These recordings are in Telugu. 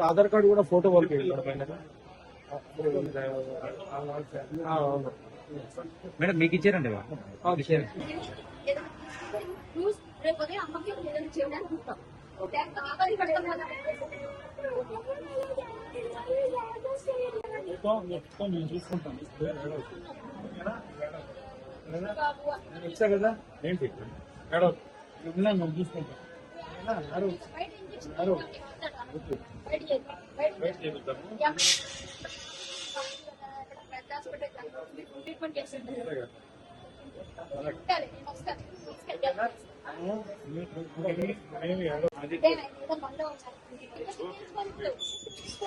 ఆధార్ కార్డు కూడా ఫోటో పంపించారు మేడం. మీకు ఇచ్చారండి ఇచ్చా కదా ఏంటి మేడం మేము చూసుకుంటాం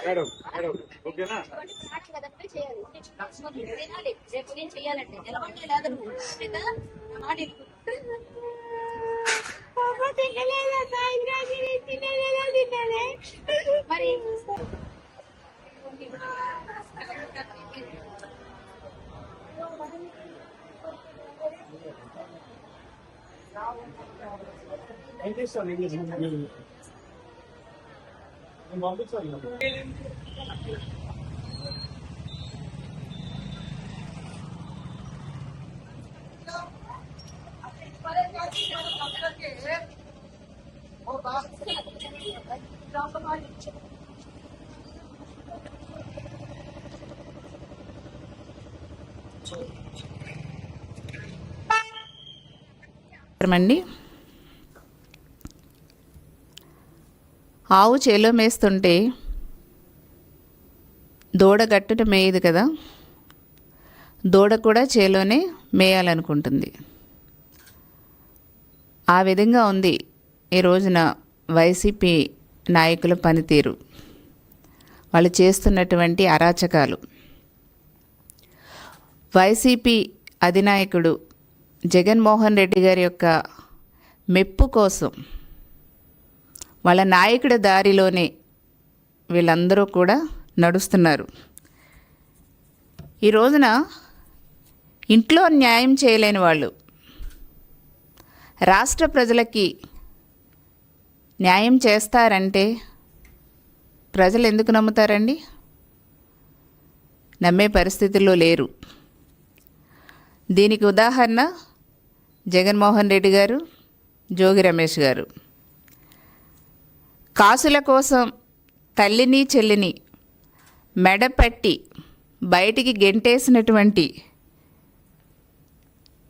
మేడం ఓకేనా రేపు నేను చెయ్యాలంటే నిలబడి లేదు మరి ఏం చేస్తాను నేను పంపించాను అండి. ఆవు చేలో మేస్తుంటే దూడ గట్టున మేయదు కదా, దూడ కూడా చేలోనే మేయాలనుకుంటుంది. ఆ విధంగా ఉంది ఈ రోజున వైసీపీ నాయకుల పనితీరు, వాళ్ళు చేస్తున్నటువంటి అరాచకాలు. వైసీపీ అధినాయకుడు జగన్మోహన్ రెడ్డి గారి యొక్క మెప్పు కోసం వాళ్ళ నాయకుడి దారిలోనే వీళ్ళందరూ కూడా నడుస్తున్నారు. ఈ రోజున ఇంట్లో న్యాయం చేయలేని వాళ్ళు రాష్ట్ర ప్రజలకి న్యాయం చేస్తారంటే ప్రజలు ఎందుకు నమ్ముతారండి? నమ్మే పరిస్థితుల్లో లేరు. దీనికి ఉదాహరణ జగన్మోహన్ రెడ్డి గారు, జోగి రమేష్ గారు. కాసుల కోసం తల్లిని చెల్లిని మెడపట్టి బయటికి గెంటేసినటువంటి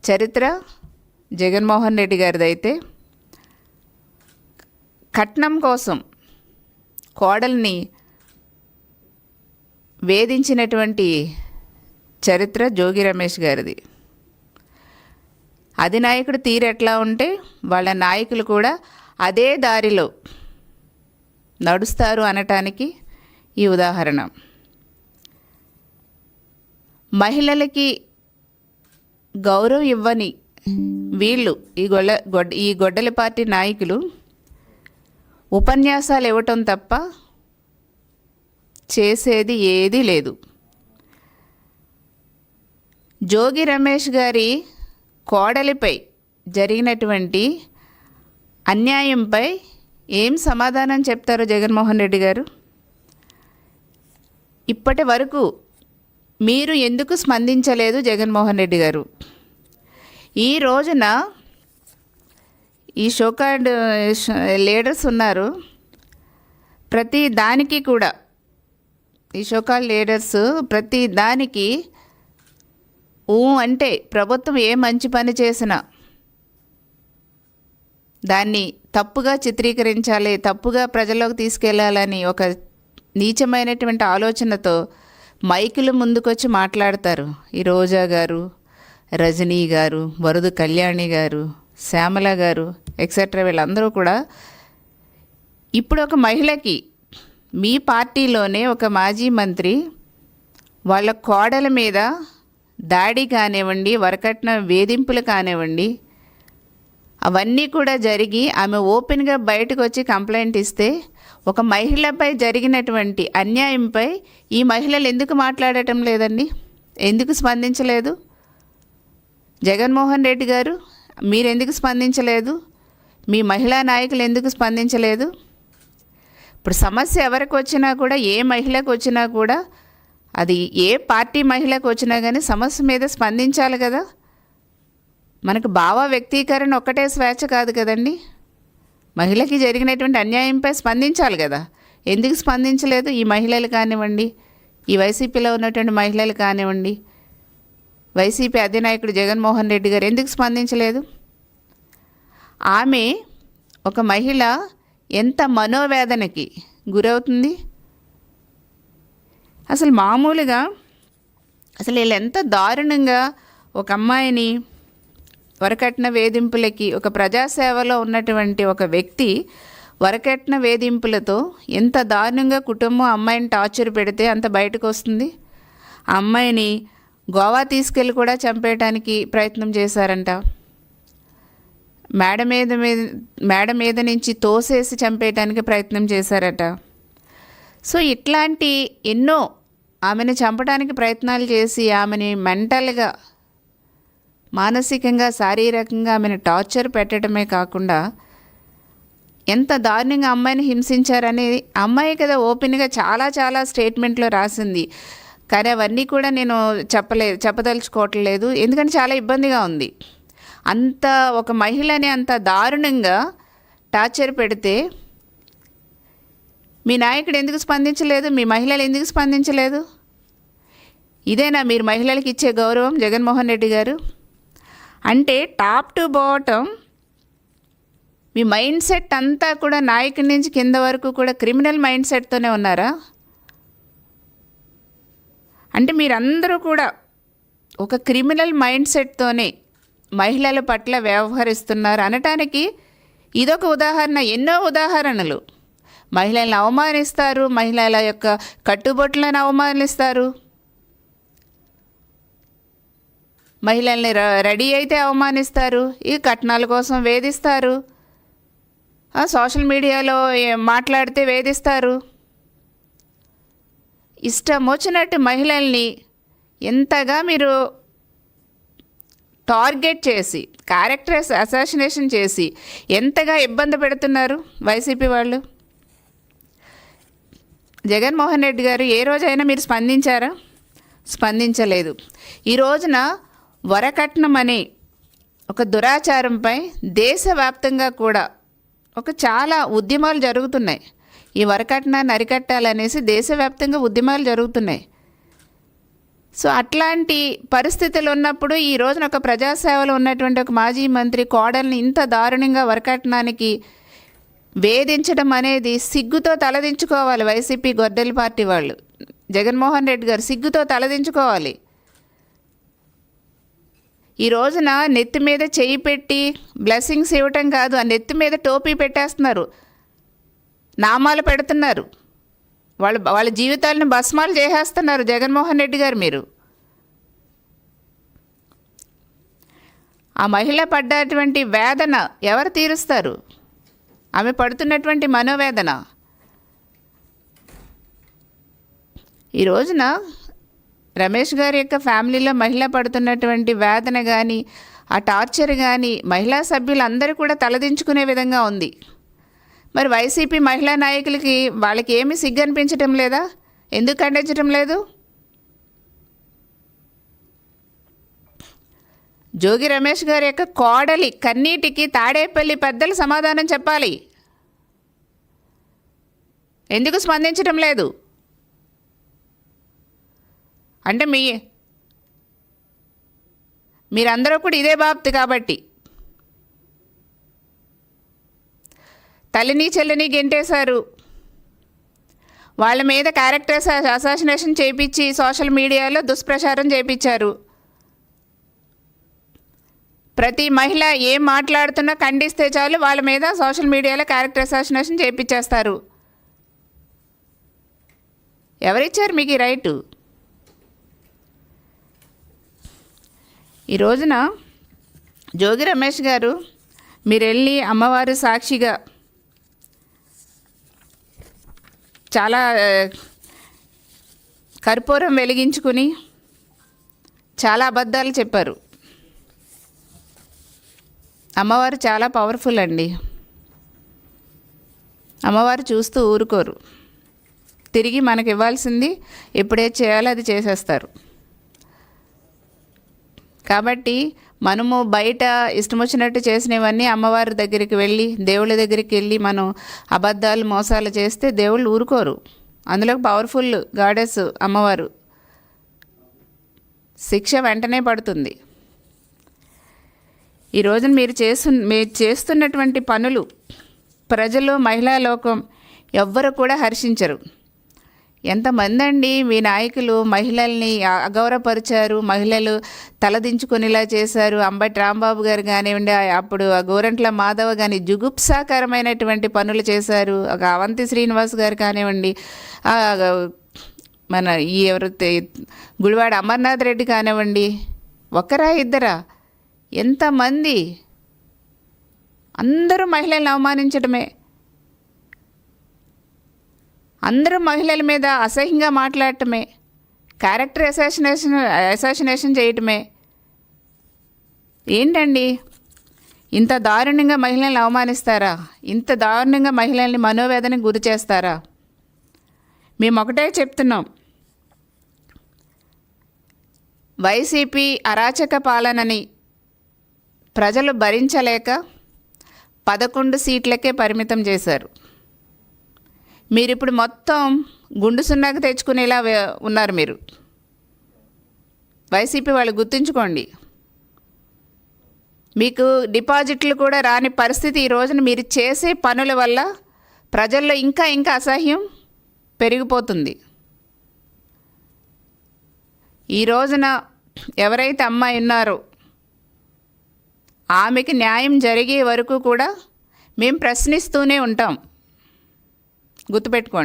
చరిత్ర జగన్మోహన్ రెడ్డి గారిదైతే, కట్నం కోసం కోడల్ని వేధించినటువంటి చరిత్ర జోగి రమేష్ గారిది. అధినాయకుడు తీరు ఎట్లా ఉంటే వాళ్ళ నాయకులు కూడా అదే దారిలో నడుస్తారు అనటానికి ఈ ఉదాహరణ. మహిళలకి గౌరవం ఇవ్వని వీళ్ళు ఈ గొడ్డలి పార్టీ నాయకులు ఉపన్యాసాలు ఇవ్వటం తప్ప చేసేది ఏదీ లేదు. జోగి రమేష్ గారి కోడలిపై జరిగినటువంటి అన్యాయంపై ఏం సమాధానం చెప్తారు జగన్మోహన్ రెడ్డి గారు? ఇప్పటి వరకు మీరు ఎందుకు స్పందించలేదు జగన్మోహన్ రెడ్డి గారు? ఈ రోజున ఈ షోకార్డ్ లీడర్స్ ఉన్నారు, ప్రతి దానికి కూడా ఈ షోకార్డ్ లీడర్స్ ప్రతి దానికి అంటే ప్రభుత్వం ఏ మంచి పని చేసినా దాన్ని తప్పుగా చిత్రీకరించాలి, తప్పుగా ప్రజల్లోకి తీసుకెళ్లాలని ఒక నీచమైనటువంటి ఆలోచనతో మైకులు ముందుకొచ్చి మాట్లాడతారు. ఈ రోజా గారు, రజనీ గారు, వరదు కళ్యాణి గారు, శ్యామల గారు ఎక్సెట్రా వీళ్ళందరూ కూడా ఇప్పుడు ఒక మహిళకి మీ పార్టీలోనే ఒక మాజీ మంత్రి వాళ్ళ కోడల మీద దాడి కానివ్వండి, వరకట్న వేధింపులు కానివ్వండి, అవన్నీ కూడా జరిగి ఆమె ఓపెన్గా బయటకు వచ్చి కంప్లైంట్ ఇస్తే ఒక మహిళపై జరిగినటువంటి అన్యాయంపై ఈ మహిళలు ఎందుకు మాట్లాడటం లేదండి? ఎందుకు స్పందించలేదు? జగన్మోహన్ రెడ్డి గారు మీరెందుకు స్పందించలేదు? మీ మహిళా నాయకులు ఎందుకు స్పందించలేదు? ఇప్పుడు సమస్య ఎవరికి వచ్చినా కూడా, ఏ మహిళకు వచ్చినా కూడా, అది ఏ పార్టీ మహిళకు వచ్చినా కానీ సమస్య మీద స్పందించాలి కదా. మనకు భావ వ్యక్తీకరణ ఒక్కటే స్వేచ్ఛ కాదు కదండి. మహిళకి జరిగినటువంటి అన్యాయంపై స్పందించాలి కదా. ఎందుకు స్పందించలేదు ఈ మహిళలు కానివ్వండి, ఈ వైసీపీలో ఉన్నటువంటి మహిళలు కానివ్వండి, వైసీపీ అధినాయకుడు జగన్మోహన్ రెడ్డి గారు ఎందుకు స్పందించలేదు? ఆమె ఒక మహిళ ఎంత మనోవేదనకి గురవుతుంది. అసలు మామూలుగా అసలు వీళ్ళు ఎంత దారుణంగా ఒక అమ్మాయిని వరకట్న వేధింపులకి, ఒక ప్రజాసేవలో ఉన్నటువంటి ఒక వ్యక్తి వరకట్న వేధింపులతో ఎంత దారుణంగా కుటుంబం అమ్మాయిని టార్చర్ పెడితే అంత బయటకు వస్తుంది. ఆ అమ్మాయిని గోవా తీసుకెళ్ళి కూడా చంపేయడానికి ప్రయత్నం చేశారంట. మేడ మీద నుంచి తోసేసి చంపేయడానికి ప్రయత్నం చేశారట. సో ఇట్లాంటి ఎన్నో ఆమెను చంపడానికి ప్రయత్నాలు చేసి ఆమెని మెంటల్గా, మానసికంగా, శారీరకంగా ఆమెను టార్చర్ పెట్టడమే కాకుండా ఎంత దారుణంగా అమ్మాయిని హింసించారనేది అమ్మాయి కదా ఓపెన్గా చాలా చాలా స్టేట్మెంట్లో రాసింది. కానీ అవన్నీ కూడా నేను చెప్పదలుచుకోవట్లేదు, ఎందుకంటే చాలా ఇబ్బందిగా ఉంది. అంత ఒక మహిళని అంత దారుణంగా టార్చర్ పెడితే మీ నాయకుడు ఎందుకు స్పందించలేదు? మీ మహిళలు ఎందుకు స్పందించలేదు? ఇదేనా మీరు మహిళలకు ఇచ్చే గౌరవం జగన్మోహన్ రెడ్డి గారు? అంటే top to bottom me mind set అంతా కూడా నాయకుడి నుంచి కింద వరకు కూడా క్రిమినల్ మైండ్ సెట్తోనే ఉన్నారా? అంటే మీరందరూ కూడా ఒక క్రిమినల్ మైండ్ సెట్తోనే మహిళల పట్ల వ్యవహరిస్తున్నారు అనటానికి ఇదొక ఉదాహరణ. ఎన్నో ఉదాహరణలు. మహిళలను అవమానిస్తారు, మహిళల యొక్క కట్టుబొట్లను అవమానిస్తారు, మహిళల్ని రెడీ అయితే అవమానిస్తారు, ఈ కట్నాల కోసం వేధిస్తారు, సోషల్ మీడియాలో మాట్లాడితే వేధిస్తారు. ఇష్టం వచ్చినట్టు మహిళల్ని ఎంతగా మీరు టార్గెట్ చేసి, క్యారెక్టర్ అసాసినేషన్ చేసి ఎంతగా ఇబ్బంది పెడుతున్నారు వైసీపీ వాళ్ళు. జగన్మోహన్ రెడ్డి గారు ఏ రోజైనా మీరు స్పందించారా? స్పందించలేదు. ఈ రోజున వరకట్నం అనే ఒక దురాచారంపై దేశవ్యాప్తంగా కూడా ఒక చాలా ఉద్యమాలు జరుగుతున్నాయి. ఈ వరకట్నాన్ని అరికట్టాలనేసి దేశవ్యాప్తంగా ఉద్యమాలు జరుగుతున్నాయి. సో అట్లాంటి పరిస్థితులు ఉన్నప్పుడు ఈ రోజున ఒక ప్రజాసేవలో ఉన్నటువంటి ఒక మాజీ మంత్రి కోడల్ని ఇంత దారుణంగా వరకట్నానికి వేధించడం అనేది సిగ్గుతో తలదించుకోవాలి. వైసీపీ గొడ్డలి పార్టీ వాళ్ళు, జగన్మోహన్ రెడ్డి గారు సిగ్గుతో తలదించుకోవాలి. ఈ రోజున నెత్తి మీద చెయ్యి పెట్టి బ్లెస్సింగ్స్ ఇవ్వటం కాదు, ఆ నెత్తి మీద టోపీ పెట్టేస్తున్నారు, నామాలు పెడుతున్నారు, వాళ్ళ జీవితాలను భస్మాలు చేసేస్తున్నారు జగన్మోహన్ రెడ్డి గారు. మీరు ఆ మహిళ పడ్డటువంటి వేదన ఎవరు తీరుస్తారు? ఆమె పడుతున్నటువంటి మనోవేదన. ఈ రోజున రమేష్ గారి యొక్క ఫ్యామిలీలో మహిళ పడుతున్నటువంటి వేదన కానీ, ఆ టార్చర్ కానీ మహిళా సభ్యులందరూ కూడా తలదించుకునే విధంగా ఉంది. మరి వైసీపీ మహిళా నాయకులకి వాళ్ళకి ఏమీ సిగ్గు అనిపించటం లేదా? ఎందుకు ఖండించటం లేదు? జోగి రమేష్ గారి యొక్క కోడలి కన్నీటికి తాడేపల్లి పెద్దలు సమాధానం చెప్పాలి. ఎందుకు స్పందించటం లేదు? అంటే మీరందరూ కూడా ఇదే బాబు కాబట్టి తల్లిని చెల్లిని గెంటేశారు, వాళ్ళ మీద క్యారెక్టర్ అసాసినేషన్ చేయించి సోషల్ మీడియాలో దుష్ప్రచారం చేయించారు. ప్రతి మహిళ ఏం మాట్లాడుతున్నా ఖండిస్తే చాలు వాళ్ళ మీద సోషల్ మీడియాలో క్యారెక్టర్ అసాసినేషన్ చేయించేస్తారు. ఎవరిచ్చారు మీకు ఈ రైటు? ఈ రోజున జోగి రమేష్ గారు మీరు వెళ్ళి అమ్మవారు సాక్షిగా చాలా కర్పూరం వెలిగించుకుని చాలా అబద్ధాలు చెప్పారు. అమ్మవారు చాలా పవర్ఫుల్ అండి. అమ్మవారు చూస్తూ ఊరుకోరు. తిరిగి మనకి ఇవ్వాల్సింది ఎప్పుడేది చేయాలో అది చేసేస్తారు. కాబట్టి మనము బయట ఇష్టం వచ్చినట్టు చేసినవన్నీ అమ్మవారి దగ్గరికి వెళ్ళి, దేవుళ్ళ దగ్గరికి వెళ్ళి మనం అబద్ధాలు మోసాలు చేస్తే దేవుళ్ళు ఊరుకోరు. అందులో పవర్ఫుల్ గాడెస్ అమ్మవారు, శిక్ష వెంటనే పడుతుంది. ఈ రోజున మీరు చేస్తున్నటువంటి పనులు ప్రజలు, మహిళా లోకం ఎవ్వరు కూడా హర్షించరు. ఎంతమంది అండి మీ నాయకులు మహిళల్ని అగౌరవపరిచారు, మహిళలు తలదించుకునేలా చేశారు. అంబటి రాంబాబు గారు కానివ్వండి, అప్పుడు గోరంట్ల మాధవ కానీ జుగుప్సాకరమైనటువంటి పనులు చేశారు. అవంతి శ్రీనివాస్ గారు కానివ్వండి, మన గుడివాడ అమర్నాథ్ రెడ్డి కానివ్వండి, ఒకరా ఇద్దరా, ఎంతమంది, అందరూ మహిళలను అవమానించడమే, అందరూ మహిళల మీద అసహ్యంగా మాట్లాడటమే, క్యారెక్టర్ అసాసినేషన్ చేయటమే. ఏంటండి, ఇంత దారుణంగా మహిళల్ని అవమానిస్తారా? ఇంత దారుణంగా మహిళల్ని మనోవేదనకు గురి చేస్తారా? మేము ఒకటే చెప్తున్నాం, వైసీపీ అరాచక పాలనని ప్రజలు భరించలేక 11 సీట్లకే పరిమితం చేశారు. మీరిప్పుడు మొత్తం గుండు సున్నాకు తెచ్చుకునేలా ఉన్నారు. మీరు వైసీపీ వాళ్ళు గుర్తుంచుకోండి. మీకు డిపాజిట్లు కూడా రాని పరిస్థితి ఈ రోజున మీరు చేసే పనుల వల్ల ప్రజల్లో ఇంకా ఇంకా అసహ్యం పెరిగిపోతుంది. ఈ రోజున ఎవరైతే అమ్మాయి ఉన్నారో ఆమెకి న్యాయం జరిగే వరకు కూడా మేము ప్రశ్నిస్తూనే ఉంటాం. గుర్తుపెట్టుకోండి.